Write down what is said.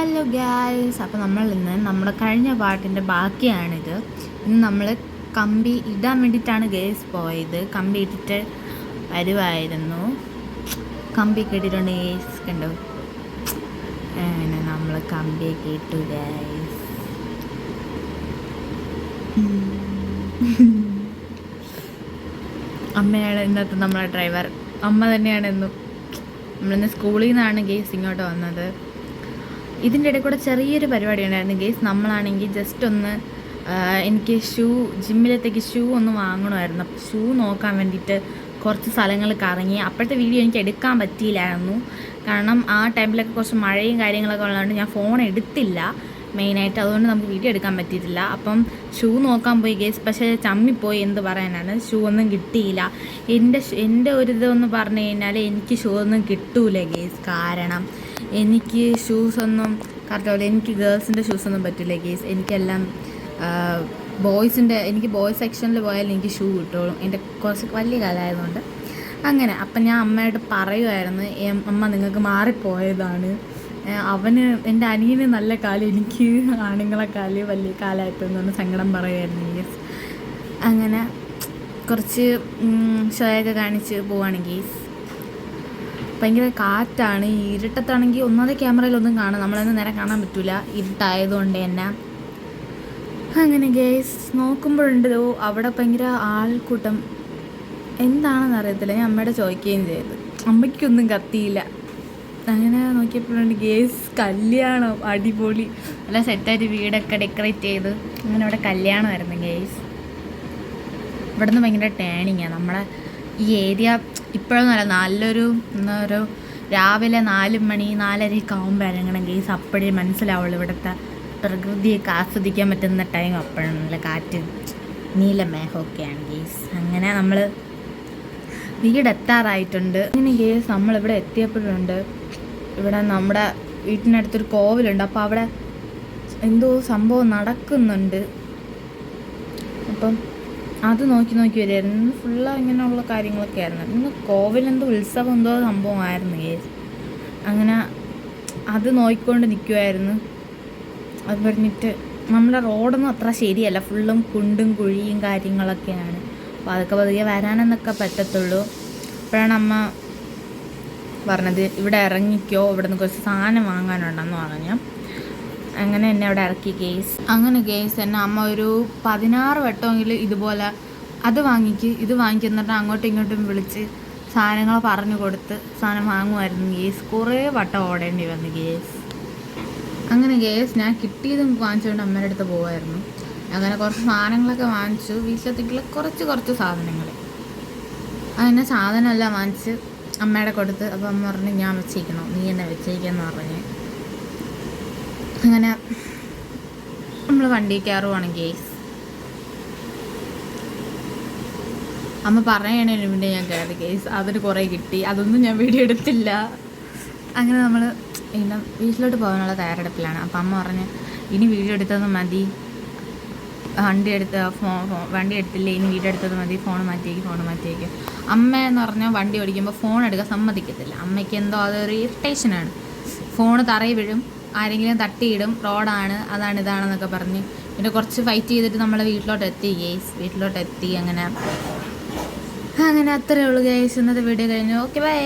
Hello guys, അപ്പോൾ നമ്മൾ ഇന്ന് നമ്മുടെ കഴിഞ്ഞ പാട്ടിൻ്റെ ബാക്കിയാണിത്. ഇന്ന് നമ്മൾ കമ്പി ഇടാൻ വേണ്ടിയിട്ടാണ് ഗേസ് പോയത്. കമ്പി ഇട്ടിട്ട് വരുമായിരുന്നു. കമ്പി ഇട്ടിട്ടുണ്ട് ഗേസ്, കണ്ടോ? അങ്ങനെ നമ്മൾ കമ്പിയൊക്കെ ഇട്ടു ഗായ്സ്. അമ്മയാണ് ഇന്നത്തെ നമ്മളെ ഡ്രൈവർ. അമ്മ തന്നെയാണ് എന്നും. നമ്മളിന്ന് സ്കൂളിൽ നിന്നാണ് ഗേസ് ഇങ്ങോട്ട് വന്നത്. ഇതിൻ്റെ ഇടയിൽ കൂടെ ചെറിയൊരു പരിപാടി ഉണ്ടായിരുന്നു ഗേസ്. നമ്മളാണെങ്കിൽ ജസ്റ്റ് ഒന്ന് എനിക്ക് ജിമ്മിലത്തേക്ക് ഷൂ ഒന്ന് വാങ്ങണമായിരുന്നു. അപ്പോൾ ഷൂ നോക്കാൻ വേണ്ടിയിട്ട് കുറച്ച് സ്ഥലങ്ങൾ കറങ്ങി. അപ്പോഴത്തെ വീഡിയോ എനിക്ക് എടുക്കാൻ പറ്റിയില്ലായിരുന്നു, കാരണം ആ ടൈമിലൊക്കെ കുറച്ച് മഴയും കാര്യങ്ങളൊക്കെ ഉള്ളതുകൊണ്ട് ഞാൻ ഫോൺ എടുത്തില്ല മെയിനായിട്ട്. അതുകൊണ്ട് നമുക്ക് വീഡിയോ എടുക്കാൻ പറ്റിയിട്ടില്ല. അപ്പം ഷൂ നോക്കാൻ പോയി ഗേസ്, പക്ഷേ ചമ്മിപ്പോയി. എന്ത് പറയാനാണ്, ഷൂ ഒന്നും കിട്ടിയില്ല. എൻ്റെ ഒരു ഇതെന്ന് പറഞ്ഞു കഴിഞ്ഞാൽ എനിക്ക് ഷൂ ഒന്നും കിട്ടൂല ഗേസ്. കാരണം എനിക്ക് ഷൂസൊന്നും കറക്റ്റാവില്ല. എനിക്ക് ഗേൾസിൻ്റെ ഷൂസൊന്നും പറ്റില്ല ഗേസ്. എനിക്കെല്ലാം എനിക്ക് ബോയ്സ് സെക്ഷനിൽ പോയാൽ എനിക്ക് ഷൂ കിട്ടുള്ളൂ. എൻ്റെ കുറച്ച് വലിയ കാലമായതുകൊണ്ട് അങ്ങനെ. അപ്പം ഞാൻ അമ്മയോട് പറയുമായിരുന്നു, അമ്മ നിങ്ങൾക്ക് മാറിപ്പോയതാണ്. എൻ്റെ അനിയന് നല്ല കാലം, എനിക്ക് ആണുങ്ങളെക്കാല് വലിയ കാലമായിട്ടെന്ന് പറഞ്ഞ് സങ്കടം പറയുമായിരുന്നു ഗേസ്. അങ്ങനെ കുറച്ച് ഷോയൊക്കെ കാണിച്ച് പോവാണ് ഗേസ്. ഭയങ്കര കാറ്റാണ്. ഈ ഇരുട്ടത്താണെങ്കിൽ ഒന്നാമത്തെ ക്യാമറയിലൊന്നും കാണാം, നമ്മളൊന്നും നേരെ കാണാൻ പറ്റില്ല ഇരുട്ടായതുകൊണ്ട് തന്നെ. അങ്ങനെ ഗേസ് നോക്കുമ്പോഴുണ്ട് അവിടെ ഭയങ്കര ആൾക്കൂട്ടം. എന്താണെന്ന് അറിയത്തില്ല. ഞാൻ അമ്മയോട് ചോദിക്കുകയും ചെയ്തു, അമ്മയ്ക്കൊന്നും കത്തിയില്ല. അങ്ങനെ നോക്കിയപ്പോഴുണ്ട് ഗേസ് കല്യാണം. അടിപൊളി, നല്ല സെറ്റായിട്ട് വീടൊക്കെ ഡെക്കറേറ്റ് ചെയ്ത് അങ്ങനെ ഇവിടെ കല്യാണമായിരുന്നു ഗേസ്. ഇവിടെ നിന്ന് ഭയങ്കര ടേണിങ്ങാണ് നമ്മുടെ ഈ ഏരിയ. ഇപ്പോഴൊന്നും അല്ല, നല്ലൊരു രാവിലെ 4 മണി 4:30 ആകുമ്പോൾ ഇറങ്ങണം ഗേസ്. അപ്പോഴേ മനസ്സിലാവുള്ളൂ ഇവിടുത്തെ പ്രകൃതിയൊക്കെ ആസ്വദിക്കാൻ പറ്റുന്ന ടൈം. അപ്പോഴാണ് നല്ല കാറ്റ്, നീലമേഘമൊക്കെയാണ് ഗേസ്. അങ്ങനെ നമ്മൾ വീടെത്താറായിട്ടുണ്ട്. അങ്ങനെ ഗേസ് നമ്മളിവിടെ എത്തിയപ്പോഴുണ്ട്, ഇവിടെ നമ്മുടെ വീട്ടിനടുത്തൊരു കോവിലുണ്ട്. അപ്പോൾ അവിടെ എന്തോ സംഭവം നടക്കുന്നുണ്ട്. അപ്പം അത് നോക്കി വരുമായിരുന്നു. ഇന്ന് ഫുള്ള് ഇങ്ങനെയുള്ള കാര്യങ്ങളൊക്കെ ആയിരുന്നു. ഇന്ന് കോവിലെന്തോ ഉത്സവം എന്തോ സംഭവമായിരുന്നു ഗേസ്. അങ്ങനെ അത് നോക്കിക്കൊണ്ട് നിൽക്കുമായിരുന്നു. അത് പറഞ്ഞിട്ട് നമ്മുടെ റോഡൊന്നും അത്ര ശരിയല്ല, ഫുള്ളും കുണ്ടും കുഴിയും കാര്യങ്ങളൊക്കെയാണ്. അപ്പോൾ അതൊക്കെ പതുക്കെ വരാനെന്നൊക്കെ പറ്റത്തുള്ളൂ. അപ്പോഴാണ് അമ്മ പറഞ്ഞത്, ഇവിടെ ഇറങ്ങിക്കോ, ഇവിടെ നിന്ന് കുറച്ച് സാധനം വാങ്ങാനുണ്ടെന്ന് പറഞ്ഞു. അങ്ങനെ എന്നെ അവിടെ ഇറക്കി ഗേസ്. അങ്ങനെ ഗേസ് എന്നെ അമ്മ ഒരു 16 വട്ടമെങ്കിലും ഇതുപോലെ അത് വാങ്ങിക്ക് ഇത് വാങ്ങിക്കുന്നിട്ട് അങ്ങോട്ടും ഇങ്ങോട്ടും വിളിച്ച് സാധനങ്ങൾ പറഞ്ഞു കൊടുത്ത് സാധനം വാങ്ങുമായിരുന്നു ഗേസ്. കുറേ വട്ടം ഓടേണ്ടി വന്നു ഗേസ്. അങ്ങനെ ഗേസ് ഞാൻ കിട്ടിയതും വാങ്ങിച്ചുകൊണ്ട് അമ്മയുടെ അടുത്ത് പോകുമായിരുന്നു. അങ്ങനെ കുറച്ച് സാധനങ്ങളൊക്കെ വാങ്ങിച്ചു, വീട്ടിലത്തേക്കുള്ള കുറച്ച് സാധനങ്ങൾ. അങ്ങനെ സാധനമെല്ലാം വാങ്ങിച്ച് അമ്മയുടെ കൊടുത്ത്. അപ്പോൾ അമ്മ പറഞ്ഞു, ഞാൻ വെച്ചേക്കണോ, നീ എന്നെ വെച്ചേക്കെന്ന് പറഞ്ഞ്. അങ്ങനെ നമ്മൾ വണ്ടി കയറുവാണ് ഗേസ്. അമ്മ പറയണതിന് മുന്നേ ഞാൻ കയറി ഗേസ്. അതിന് കുറേ കിട്ടി, അതൊന്നും ഞാൻ വീഡിയോ എടുത്തില്ല. അങ്ങനെ നമ്മൾ ഇന്ന് വീട്ടിലോട്ട് പോകാനുള്ള തയ്യാറെടുപ്പിലാണ്. അപ്പം അമ്മ പറഞ്ഞ്, ഇനി വീഡിയോ എടുത്തത് മതി, വണ്ടി എടുത്തില്ല, ഇനി വീഡിയോ എടുത്തത് മതി, ഫോൺ മാറ്റിയേക്ക്. അമ്മ എന്ന് പറഞ്ഞാൽ വണ്ടി ഓടിക്കുമ്പോൾ ഫോൺ എടുക്കാൻ സമ്മതിക്കത്തില്ല. അമ്മയ്ക്ക് എന്തോ അതൊരു ഇറിറ്റേഷനാണ്. ഫോണ് തറയിൽ വീഴും, ആരെങ്കിലും തട്ടിയിടും, റോഡാണ്, അതാണ് ഇതാണെന്നൊക്കെ പറഞ്ഞ്. പിന്നെ കുറച്ച് ഫൈറ്റ് ചെയ്തിട്ട് നമ്മളെ വീട്ടിലോട്ടെത്തി ഗേസ്. വീട്ടിലോട്ടെത്തി. അങ്ങനെ അത്രയേ ഉള്ളൂ ഗേസ്. ഇന്നത്തെ വീഡിയോ കഴിഞ്ഞു. Okay, by.